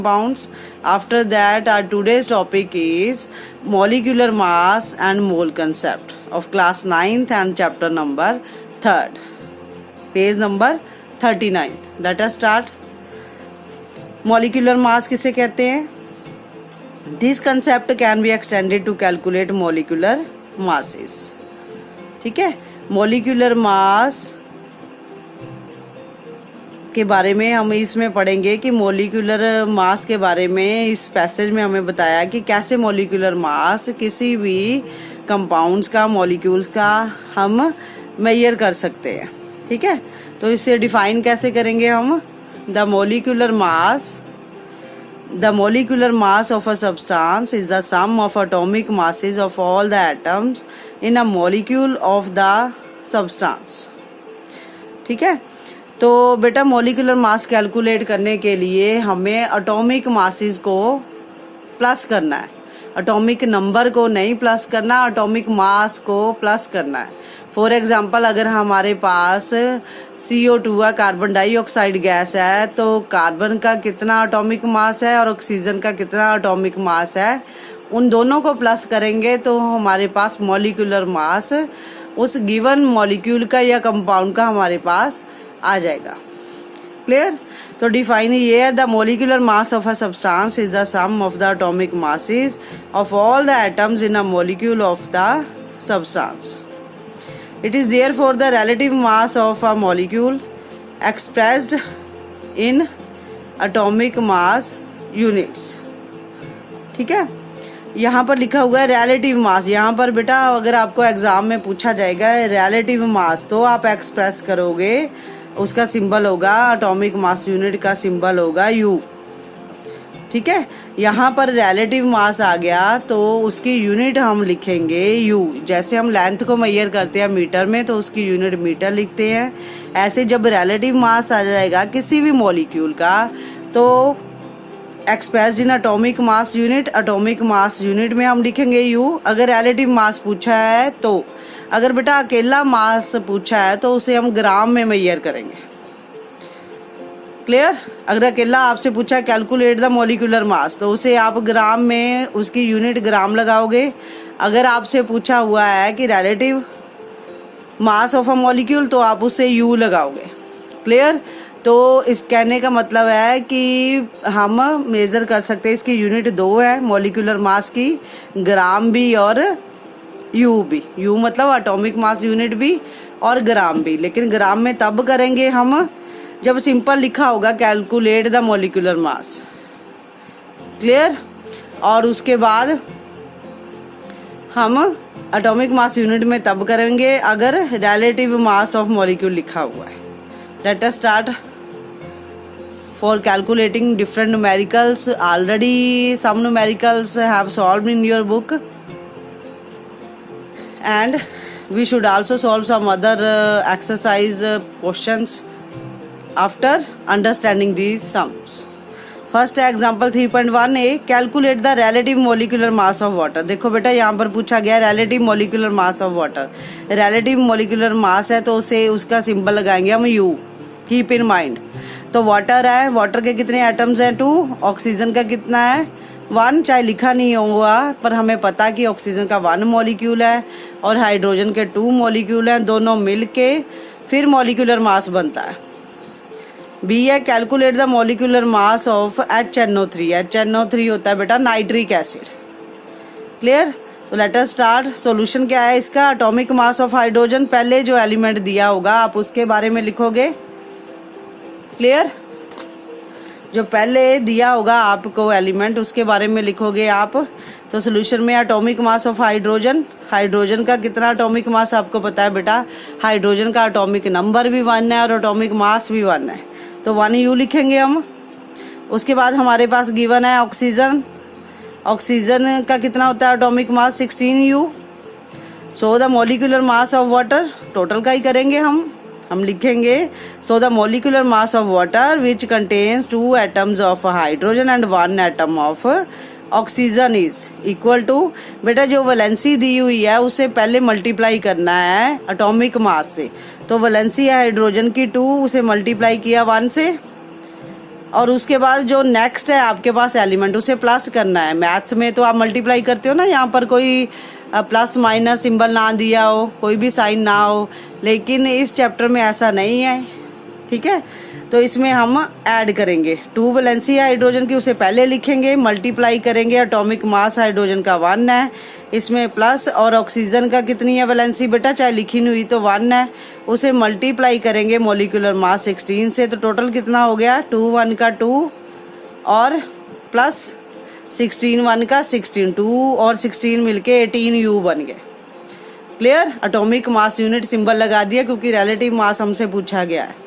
compounds. After that, our today's topic is molecular mass and mole concept of class 9th and chapter number 3rd, page number 39. Let us start. Molecular mass किसे कहते हैं? This concept can be extended to calculate molecular masses. ठीक है, molecular mass के बारे में हम इसमें पढ़ेंगे कि मॉलिक्यूलर मास के बारे में इस पैसेज में हमें बताया कि कैसे मॉलिक्यूलर मास किसी भी कंपाउंड्स का, मॉलिक्यूल्स का हम मेजर कर सकते हैं। ठीक है, तो इसे डिफाइन कैसे करेंगे हम? The molecular mass of a substance is the sum of atomic masses of all the atoms in a molecule of the substance. ठीक है, तो बेटा मॉलिक्यूलर मास कैलकुलेट करने के लिए हमें एटॉमिक मासेस को प्लस करना है। एटॉमिक नंबर को नहीं प्लस करना, एटॉमिक मास को प्लस करना है। फॉर एग्जांपल, अगर हमारे पास CO2 है, कार्बन डाइऑक्साइड गैस है, तो कार्बन का कितना एटॉमिक मास है और ऑक्सीजन का कितना एटॉमिक मास है, उन दोनों को प्लस करेंगे तो हमारे पास मॉलिक्यूलर मास उस गिवन मॉलिक्यूल का या कंपाउंड का हमारे पास आ जाएगा। क्लियर? तो डिफाइन ये है, the molecular mass of a substance is the sum of the atomic masses of all the atoms in a molecule of the substance. It is therefore the relative mass of a molecule expressed in atomic mass units. ठीक है, यहाँ पर लिखा हुआ है relative mass. यहाँ पर बेटा अगर आपको एग्जाम में पूछा जाएगा रिलेटिव मास, तो आप एक्सप्रेस करोगे, उसका सिंबल होगा, एटॉमिक मास यूनिट का सिंबल होगा U। ठीक है, यहाँ पर रिलेटिव मास आ गया तो उसकी यूनिट हम लिखेंगे U। जैसे हम लेंथ को मेजर करते हैं मीटर में तो उसकी यूनिट मीटर लिखते हैं, ऐसे जब रिलेटिव मास आ जाएगा किसी भी मॉलिक्यूल का तो expressed in atomic mass unit, atomic mass unit में हम लिखेंगे U। अगर रिलेटिव मास पूछा है तो, अगर बेटा अकेला मास पूछा है तो उसे हम ग्राम में मेजर करेंगे। क्लियर? अगर अकेला आपसे पूछा है कैलकुलेट द मॉलिक्यूलर मास, तो उसे आप ग्राम में, उसकी यूनिट ग्राम लगाओगे। अगर आपसे पूछा हुआ है कि relative mass of a molecule, तो आप उसे U लगाओगे। क्लियर? तो इस कहने का मतलब है कि हम मेजर कर सकते हैं, इसकी यूनिट 2 है मॉलिक्यूलर मास की, ग्राम भी और U भी। U मतलब एटॉमिक मास यूनिट भी और ग्राम भी, लेकिन ग्राम में तब करेंगे हम जब सिंपल लिखा होगा calculate the molecular mass. Clear? और उसके बाद हम एटॉमिक मास यूनिट में तब करेंगे अगर रिलेटिव मास ऑफ मॉलिक्यूल लिखा हुआ है। Let us start for calculating different numericals. Already some numericals have solved in your book, and we should also solve some other exercise questions after understanding these sums. First example 3.1a, calculate the relative molecular mass of water. देखो बेटा यहाँ पर पूछा गया relative molecular mass of water. Relative molecular mass है तो उसे उसका सिंबल लगाएंगे हम U। कीप इन माइंड, तो वाटर है, वाटर के कितने एटम्स हैं? 2। ऑक्सीजन का कितना है? 1। चाहे लिखा नहीं होगा पर हमें पता कि ऑक्सीजन का 1 मॉलिक्यूल है और हाइड्रोजन के 2 मॉलिक्यूल हैं, दोनों मिलके फिर मॉलिक्यूलर मास बनता है। B है, calculate the molecular mass of HNO3। HNO3 होता है बेटा नाइट्रिक एसिड। क्लियर? तो लेट अस स्टार्ट। सॉल्यूशन क्या है इसका? एटॉमिक मास ऑफ हाइड्रोजन, पहले जो एलिमेंट दिया होगा आप उसके बारे में लिखोगे। क्लियर? जो पहले दिया होगा आपको एलिमेंट उसके बारे में लिखोगे आप। तो सॉल्यूशन में atomic mass of hydrogen, hydrogen का कितना एटॉमिक मास आपको पता है बेटा? हाइड्रोजन का एटॉमिक नंबर भी 1 है और एटॉमिक मास भी 1 है, तो 1U लिखेंगे हम। उसके बाद हमारे पास गिवन है ऑक्सीजन। ऑक्सीजन का कितना होता है atomic mass? 16U। So the molecular mass of water, total का ही करेंगे हम लिखेंगे। So the molecular mass of water which contains 2 atoms of hydrogen and 1 atom of oxygen is equal to, बेटा जो वैलेंसी दी हुई है उसे पहले मल्टीप्लाई करना है एटॉमिक मास से। तो वैलेंसी है हाइड्रोजन की 2, उसे मल्टीप्लाई किया 1 से, और उसके बाद जो नेक्स्ट है आपके पास एलिमेंट, उसे प्लस करना है। मैथ्स में तो आप मल्टीप्लाई करते हो ना, यहाँ पर कोई प्लस माइनस सिंबल ना दिया हो, कोई भी साइन ना हो, लेकिन इस चैप्टर में ऐसा नहीं है, ठीक है। तो इसमें हम ऐड करेंगे 2 वैलेंसी हाइड्रोजन की, उसे पहले लिखेंगे, मल्टीप्लाई करेंगे, एटॉमिक मास हाइड्रोजन का 1 है, इसमें प्लस, और ऑक्सीजन का कितनी है वैलेंसी बेटा, चाहे लिखी नहीं हुई तो 1 है, उसे मल्टीप्लाई करेंगे मॉलिक्यूलर मास 16 से, तो टोटल कितना हो गया 2 1 का 2 और प्लस 16 1 का 16, 2 और 16 मिलके 18 यू बन गए। Clear. Atomic mass unit symbol लगा दिया क्योंकि रिलेटिव मास हमसे पूछा गया है।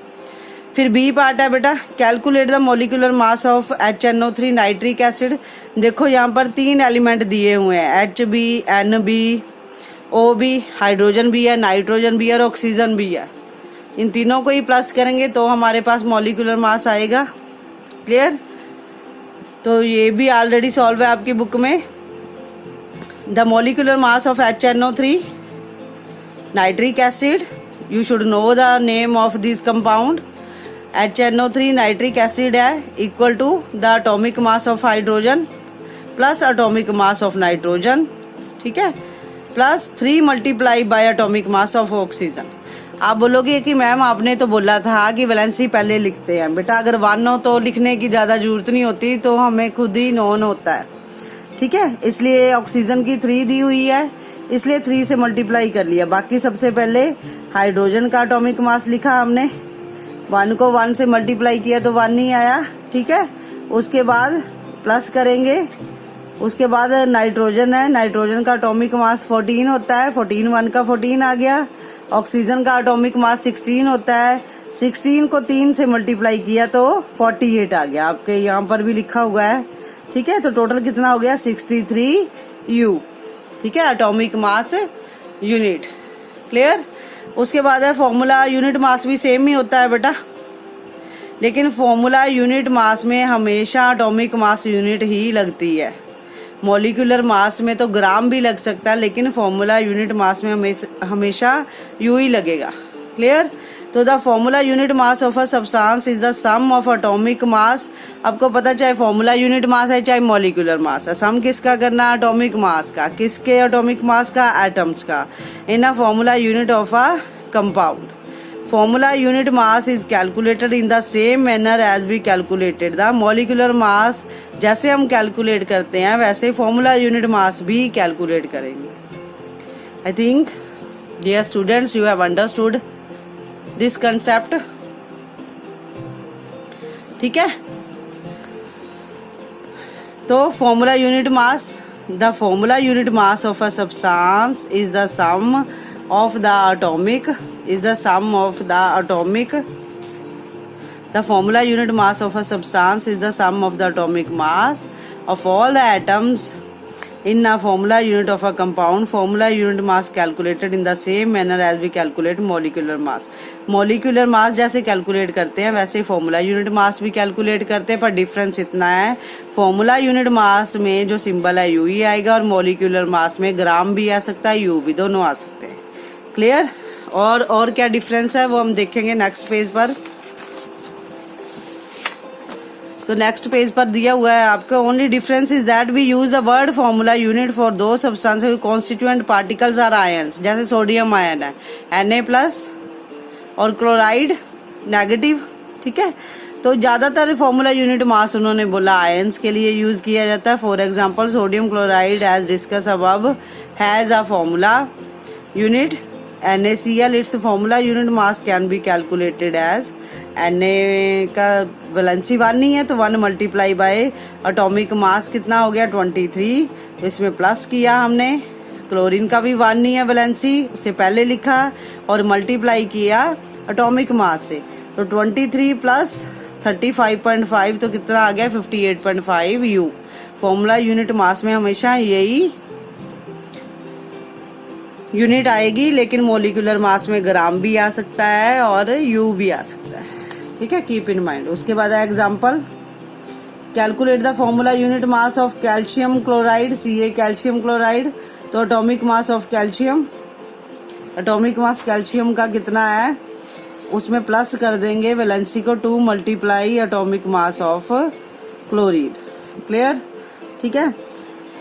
फिर बी पार्ट है बेटा, calculate the molecular mass of HNO3 nitric acid. देखो यहाँ पर 3 एलिमेंट दिए हुए हैं, HB, NB, OB, हाइड्रोजन भी है, नाइट्रोजन भी है और ऑक्सीजन भी है। इन तीनों को ही प्लस करेंगे तो हमारे पास मॉलिक्यूलर मास आएगा। क्लियर। तो ये भी ऑलरेडी सॉल्व है आपकी बुक में। The molecular mass of HNO3 nitric acid, you should know the name of this compound. HNO3 nitric acid है equal to the atomic mass of hydrogen plus atomic mass of nitrogen, ठीक है, plus 3 multiply by atomic mass of oxygen. आप बोलोगे कि ma'am आपने तो बोला था कि वैलेंसी पहले लिखते हैं। बेटा अगर 1 हो तो लिखने की ज्यादा जरूरत नहीं होती, तो हमें खुद ही नोन होता है, ठीक है। इसलिए ऑक्सीजन की 3 दी हुई है, इसलिए 3 से मल्टीप्लाई कर लिया। बाकी सबसे पहले हाइड्रोजन का एटॉमिक मास लिखा हमने, 1 को 1 से मल्टीप्लाई किया तो 1 नहीं आया, ठीक है। उसके बाद प्लस करेंगे, उसके बाद नाइट्रोजन है, नाइट्रोजन का एटॉमिक मास 14 होता है, 14 1 का 14 आ गया। ऑक्सीजन का एटॉमिक मास 16 होता है, 16 को 3 से मल्टीप्लाई किया तो 48 आ गया, आपके यहाँ पर भी लिखा हुआ है, ठीक है। तो टोटल कितना हो गया 63 यू, ठीक है, एटॉमिक मास यूनिट। क्लियर। उसके बाद है फॉर्मूला यूनिट मास भी सेम ही होता है बेटा, लेकिन फॉर्मूला यूनिट मास में हमेशा एटॉमिक मास यूनिट ही लगती है। मॉलिक्यूलर मास में तो ग्राम भी लग सकता है, लेकिन फॉर्मूला यूनिट मास में हमेशा यू ही लगेगा। क्लियर। तो the formula unit mass of a substance is the sum of atomic mass. आपको पता चाहे फॉर्मूला यूनिट मास है चाहे मॉलिक्यूलर मास है, सम किसका करना है, एटॉमिक मास का। किसके एटॉमिक मास का, एटम्स का, in a formula unit of a compound. Formula unit mass is calculated in the same manner as we calculated the molecular mass. जैसे हम कैलकुलेट करते हैं वैसे फॉर्मूला यूनिट मास भी कैलकुलेट करेंगे। I think dear students you have understood this concept, ठीक है। तो formula unit mass, the formula unit mass of a substance is the sum of the atomic the formula unit mass of a substance is the sum of the atomic mass of all the atoms in a formula unit of a compound. Formula unit mass calculated in the same manner as we calculate molecular mass. molecular mass जैसे calculate करते हैं वैसे formula unit मास भी calculate करते हैं, पर difference इतना है, फॉर्मूला यूनिट मास में जो सिंबल है यू ही आएगा और मॉलिक्यूलर मास में ग्राम भी आ सकता है, यू भी, दोनों आ सकते हैं। क्लियर। और क्या डिफरेंस है वो हम देखेंगे नेक्स्ट पेज पर। तो नेक्स्ट पेज पर दिया हुआ है आपका, only difference is that we use the word formula unit for those substances constituent particles are ions. जैसे सोडियम आयन है Na+ और क्लोराइड नेगेटिव, ठीक है। तो ज्यादातर फॉर्मूला यूनिट मास उन्होंने बोला आयंस के लिए यूज किया जाता है। For example sodium chloride as discussed above has a formula unit NaCl, its formula unit mass can be calculated as Na का वैलेंसी 1 नहीं है तो 1 मल्टीप्लाई बाय एटॉमिक मास कितना हो गया 23, तो इसमें प्लस किया हमने। क्लोरीन का भी 1 नहीं है वैलेंसी, उसे पहले लिखा और मल्टीप्लाई किया एटॉमिक मास से, तो 23 प्लस 35.5 तो कितना आ गया 58.5 यू। फॉर्मूला यूनिट मास में हमेशा यही यूनिट आएगी, लेकिन मोलिकुलर मास में ग्राम भी आ सकता है और यू भी आ सकता है, ठीक है, कीप इन माइंड। उसके बाद example, calculate the formula unit mass of calcium chloride Ca, calcium chloride. तो atomic mass of calcium, atomic mass calcium का कितना है उसमें प्लस कर देंगे वैलेंसी को 2 multiply atomic mass of chlorine. Clear? ठीक है।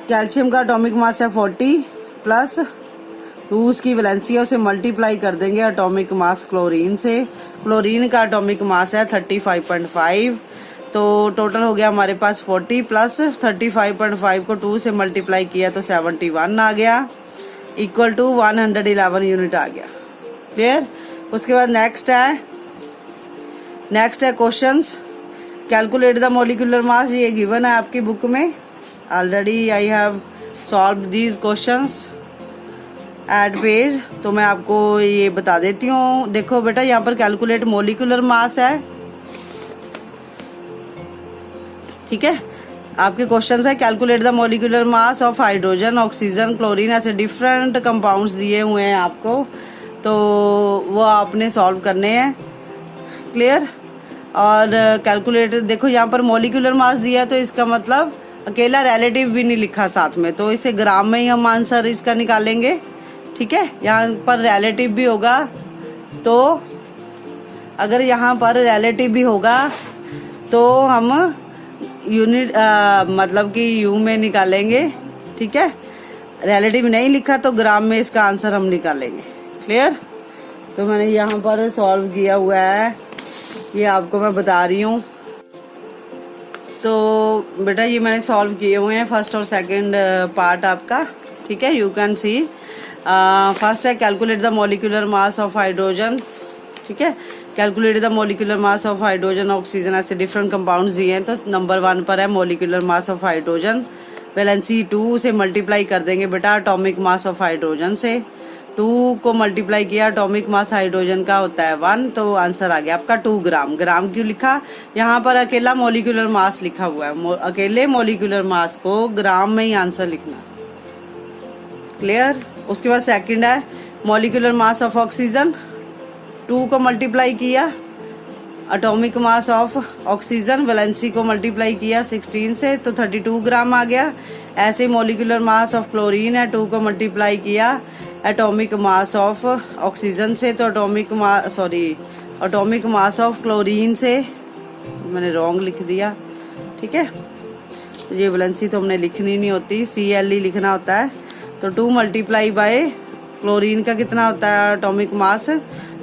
कैल्शियम का एटॉमिक मास है 40 प्लस 2 उसकी वैलेंसी है, उसे मल्टीप्लाई कर देंगे एटॉमिक मास क्लोरीन से। क्लोरीन का एटॉमिक मास है 35.5, तो टोटल हो गया हमारे पास 40 प्लस 35.5 को 2 से मल्टीप्लाई किया तो 71 आ गया, इक्वल टू 111 यूनिट आ गया। क्लियर? उसके बाद नेक्स्ट है क्वेश्चंस। कैलकुलेट द मॉलिक्यूलर मास, ये गिवन है आपकी बुक में। Already I have solve these questions eight page, तो मैं आपको ये बता देती हूँ। देखो बेटा, यहाँ पर कैलकुलेट मॉलिक्यूलर मास है। ठीक है, आपके क्वेश्चन है calculate the molecular mass of hydrogen, oxygen, chlorine, ऐसे डिफरेंट कंपाउंड्स दिए हुए हैं आपको, तो वो आपने सॉल्व करने हैं। क्लियर? और कैलकुलेट, देखो यहाँ पर मॉलिक्यूलर मास दिया है, तो इसका मतलब अकेला रिलेटिव भी नहीं लिखा साथ में, तो इसे ग्राम में ही हम आंसर इसका निकालेंगे। ठीक है, यहाँ पर रिलेटिव भी होगा, तो अगर यहाँ पर रिलेटिव भी होगा तो हम यूनिट मतलब कि यू में निकालेंगे। ठीक है, रिलेटिव नहीं लिखा तो ग्राम में इसका आंसर हम निकालेंगे। क्लियर? तो मैंने यहाँ पर सॉल्व किया हुआ है, ये आपको मैं बता रही हूँ। तो बेटा ये मैंने सॉल्व किए हुए हैं फर्स्ट और सेकंड पार्ट आपका। ठीक है, यू कैन सी। फर्स्ट है calculate the molecular mass of hydrogen. ठीक है, calculate the molecular mass of hydrogen, oxygen, ऐसे डिफरेंट कंपाउंड्स दिए हैं। तो नंबर 1 पर है molecular mass of hydrogen, valency 2 से मल्टीप्लाई कर देंगे बेटा एटॉमिक मास ऑफ हाइड्रोजन से। 2 को मल्टीप्लाई किया, एटॉमिक मास हाइड्रोजन का होता है 1, तो आंसर आ गया आपका 2 ग्राम। ग्राम क्यों लिखा? यहाँ पर अकेला मॉलिक्यूलर मास लिखा हुआ है, अकेले मॉलिक्यूलर मास को ग्राम में ही आंसर लिखना। क्लियर? उसके बाद सेकंड है मॉलिक्यूलर मास ऑफ ऑक्सीजन, 2 को मल्टीप्लाई किया, atomic mass of oxygen, valency को मल्टीप्लाई किया 16 से, तो 32 ग्राम आ गया। ऐसे मॉलिक्यूलर मास ऑफ क्लोरीन है, 2 को मल्टीप्लाई किया एटॉमिक मास ऑफ ऑक्सीजन से, तो एटॉमिक मास ऑफ क्लोरीन से, मैंने रॉन्ग लिख दिया। ठीक है, ये वैलेंसी तो हमने लिखनी नहीं होती, CLE लिखना होता है। तो 2 मल्टीप्लाई बाय क्लोरीन का कितना होता है एटॉमिक मास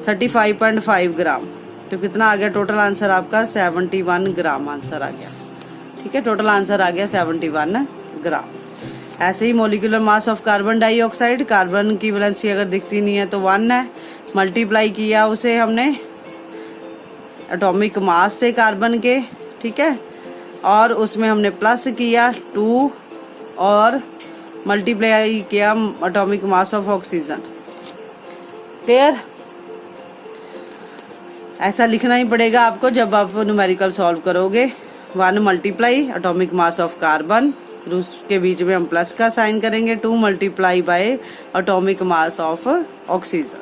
35.5 ग्राम, तो कितना आ गया टोटल आंसर आपका 71 ग्राम आंसर आ गया। ठीक है, टोटल आंसर आ गया 71 ग्राम। ऐसे ही molecular mass of carbon dioxide, carbon की वैलेंसी अगर दिखती नहीं है तो 1 है, मल्टीप्लाई किया उसे हमने एटॉमिक मास से कार्बन के। ठीक है, और उसमें हमने प्लस किया 2 और मल्टीप्लाई किया atomic mass of oxygen. Clear? ऐसा लिखना ही पड़ेगा आपको जब आप न्यूमेरिकल सॉल्व करोगे। 1 multiply atomic mass of carbon, फिर उसके बीच में हम प्लस का साइन करेंगे, 2 multiply by atomic mass of oxygen.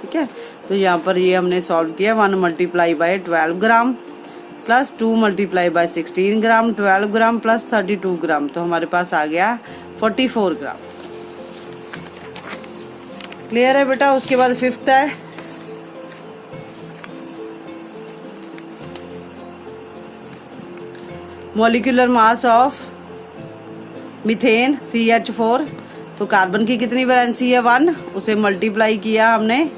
ठीक है, तो यहाँ पर ये हमने सॉल्व किया 1 multiply by 12 gram plus 2 multiply by 16 gram, 12 gram plus 32 ग्राम, तो हमारे पास आ गया 44 ग्राम। क्लियर है बेटा? उसके बाद फिफ्थ है molecular mass of methane CH4, तो कार्बन की कितनी वैलेंसी है 1, उसे मल्टीप्लाई किया हमने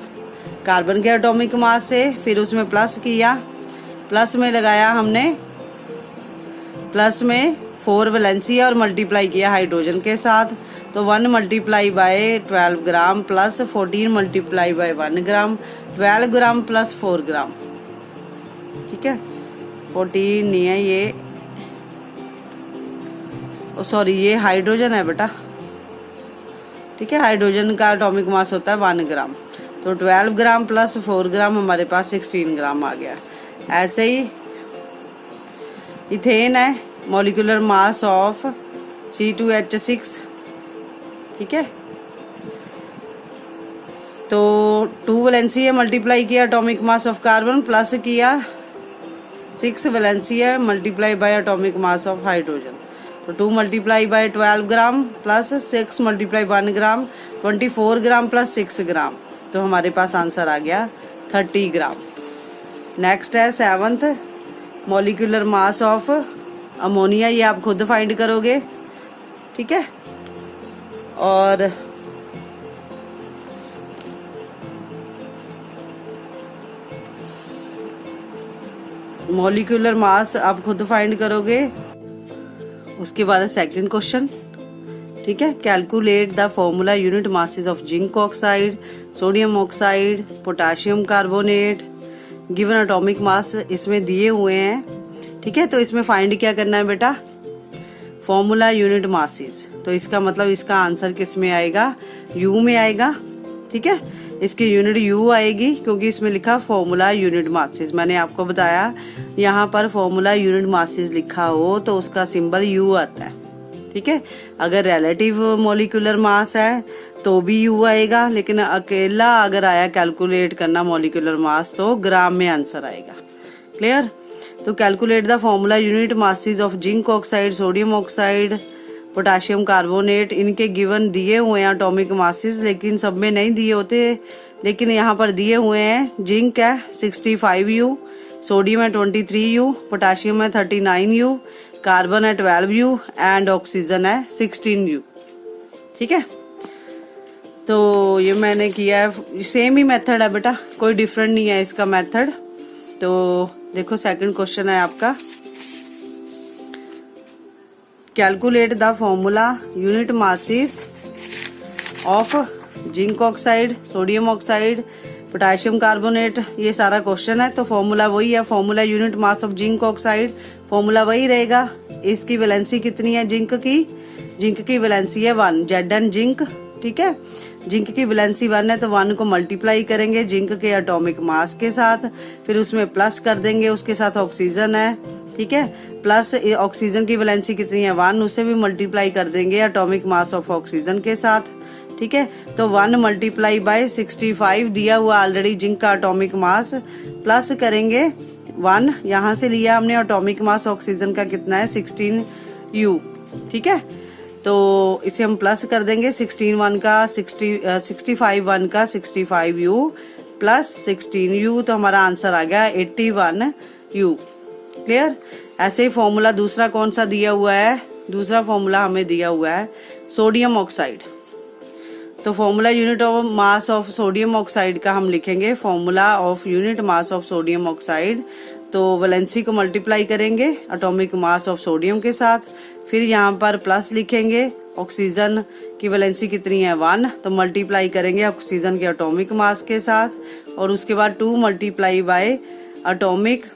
कार्बन के एटॉमिक मास से, फिर उसमें प्लस किया, प्लस में लगाया हमने, प्लस में 4 वैलेंसी है और मल्टीप्लाई किया हाइड्रोजन के साथ, तो 1 multiply by 12 gram plus 14 multiply by 1 gram, 12 gram plus 4 ग्राम। ठीक है, 14 नहीं है ये, सॉरी ये हाइड्रोजन है बेटा। ठीक है, हाइड्रोजन का एटॉमिक मास होता है 1 ग्राम, तो 12 ग्राम प्लस 4 ग्राम हमारे पास 16 ग्राम आ गया। ऐसे ही इथेन है, मॉलिक्यूलर मास ऑफ C2H6। ठीक है, तो 2 वैलेंसी है, मल्टीप्लाई किया atomic mass of carbon, plus किया 6 वैलेंसी है, multiply by atomic mass of hydrogen, तो 2 multiply by 12 gram plus 6 multiply 1 gram, 24 gram plus 6 ग्राम, तो हमारे पास आंसर आ गया 30 ग्राम। नेक्स्ट है 7th molecular mass of ammonia, ये आप खुद फाइंड करोगे, ठीक है। और मॉलिक्यूलर मास आप खुद फाइंड करोगे। उसके बाद है सेकंड क्वेश्चन, ठीक है। Calculate the formula unit masses of zinc oxide, sodium oxide, potassium carbonate, given atomic mass इसमें दिए हुए हैं, ठीक है। तो इसमें फाइंड क्या करना है बेटा, फॉर्मूला यूनिट मासेस। तो इसका मतलब इसका आंसर किस में आएगा, यू में आएगा, ठीक है। इसकी यूनिट यू आएगी क्योंकि इसमें लिखा फॉर्मूला यूनिट मासेस। मैंने आपको बताया यहाँ पर फॉर्मूला यूनिट मासेस लिखा हो तो उसका सिंबल यू आता है, ठीक है। अगर रिलेटिव मॉलिक्यूलर मास है तो भी यू आएगा, लेकिन अकेला अगर आया कैलकुलेट करना मॉलिक्यूलर मास तो ग्राम में आंसर आएगा। क्लियर। तो calculate the formula unit masses of zinc oxide, sodium oxide, potassium carbonate, इनके गिवन दिए हुए हैं एटॉमिक मासेस, लेकिन सब में नहीं दिए होते, लेकिन यहाँ पर दिए हुए हैं। जिंक है 65U, सोडियम है 23U, पोटाशियम है 39U, कार्बन है 12U एंड ऑक्सीजन है 16U, ठीक है। तो ये मैंने किया है, सेम ही मेथड है बेटा, कोई डिफरेंट नहीं है इसका मेथड। तो देखो सेकंड क्वेश्चन है आपका, calculate the formula unit masses of zinc oxide, sodium oxide, potassium carbonate, ये सारा क्वेश्चन है। तो फॉर्मूला वही है, formula unit mass of zinc oxide, formula वही रहेगा। इसकी वैलेंसी कितनी है जिंक की वैलेंसी है 1, जेड एन जिंक, ठीक है। जिंक की वैलेंसी 1 है तो 1 को मल्टीप्लाई करेंगे जिंक के एटॉमिक मास के साथ, फिर उसमें प्लस कर देंगे, उसके साथ ऑक्सीजन है, ठीक है। प्लस ऑक्सीजन की वैलेंसी कितनी है 1, उसे भी मल्टीप्लाई कर देंगे एटॉमिक मास ऑफ ऑक्सीजन के साथ, ठीक है। तो 1 मल्टीप्लाई बाय 65 दिया हुआ ऑलरेडी जिंक का एटॉमिक मास, प्लस करेंगे 1, यहाँ से लिया हमने एटॉमिक मास ऑक्सीजन का कितना है 16U, ठीक है। तो इसे हम प्लस कर देंगे, 65 1 का 65U प्लस 16U, तो हमारा आंसर आ गया 81U। क्लियर। ऐसे ही फॉर्मूला दूसरा कौन सा दिया हुआ है, दूसरा फॉर्मूला हमें दिया हुआ है सोडियम ऑक्साइड। तो formula unit of mass of sodium oxide का हम लिखेंगे formula of unit mass of sodium oxide. तो वैलेंसी को मल्टीप्लाई करेंगे एटॉमिक मास ऑफ सोडियम के साथ, फिर यहाँ पर प्लस लिखेंगे, ऑक्सीजन की वैलेंसी कितनी है 1, तो मल्टीप्लाई करेंगे ऑक्सीजन के एटॉमिक मास के साथ, और उसके बाद 2 मल्टीप्लाई बाय एटॉमिक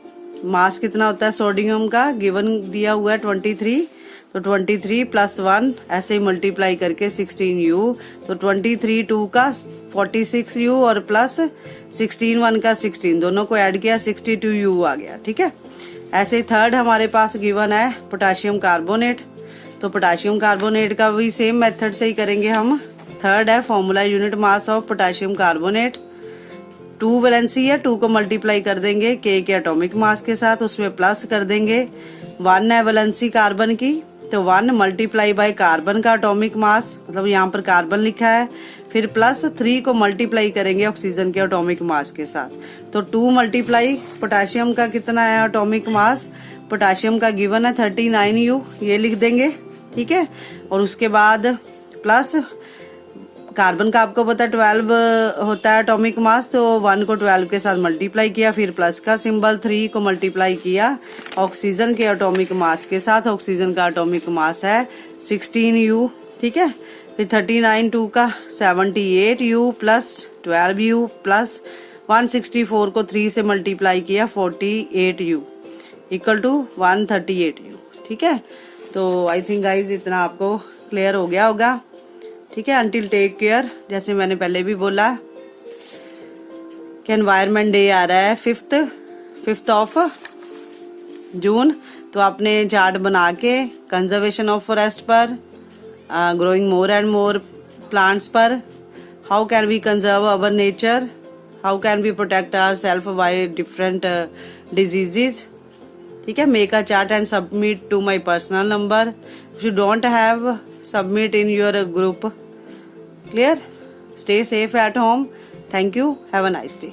मास कितना होता है सोडियम का, गिवन दिया हुआ है 23, तो 23 प्लस 1 ऐसे ही मल्टीप्लाई करके 16U, तो 23 2 का 46U और प्लस 16 1 का 16, दोनों को ऐड किया 62U आ गया, ठीक है। ऐसे थर्ड हमारे पास गिवन है पोटाशियम कार्बोनेट। तो पोटाशियम कार्बोनेट का भी सेम मेथड से ही करेंगे हम। थर्ड है formula unit mass of potassium carbonate, 2 valency है, 2 को मल्टीप्लाई कर देंगे के एटॉमिक मास के साथ, उसमें प्लस कर देंगे, 1 है वैलेंसी कार्बन की, तो 1 मल्टीप्लाई बाय कार्बन का एटॉमिक मास, मतलब यहाँ पर कार्बन लिखा है, फिर प्लस 3 को मल्टीप्लाई करेंगे ऑक्सीजन के एटॉमिक मास के साथ, तो 2 मल्टीप्लाई पोटाशियम का कितना है एटॉमिक मास, पोटाशियम का गिवन है 39U, ये लिख देंगे, ठीक है। और उसके बाद प्लस कार्बन का आपको पता 12 होता है एटॉमिक मास, तो 1 को 12 के साथ मल्टीप्लाई किया, फिर प्लस का सिंबल, 3 को मल्टीप्लाई किया ऑक्सीजन के एटॉमिक मास के साथ, ऑक्सीजन का एटॉमिक मास है 16U, ठीक है। फिर 39 2 का 78U प्लस 12U प्लस 164 को 3 से मल्टीप्लाई किया 48U इक्वल टू 138U, ठीक है। तो आई थिंक गाइज इतना आपको क्लियर हो गया होगा, ठीक है। अंटिल टेक केयर, जैसे मैंने पहले भी बोला कि एनवायरनमेंट डे आ रहा है 5th ऑफ जून, तो आपने चार्ट बना के कंजर्वेशन ऑफ फॉरेस्ट पर, growing more and more plants पर, how can we conserve our nature, how can we protect our self by different diseases, ठीक है। Make a chart and submit to my personal number, if you don't have submit in your group. Clear? Stay safe at home. Thank you. Have a nice day.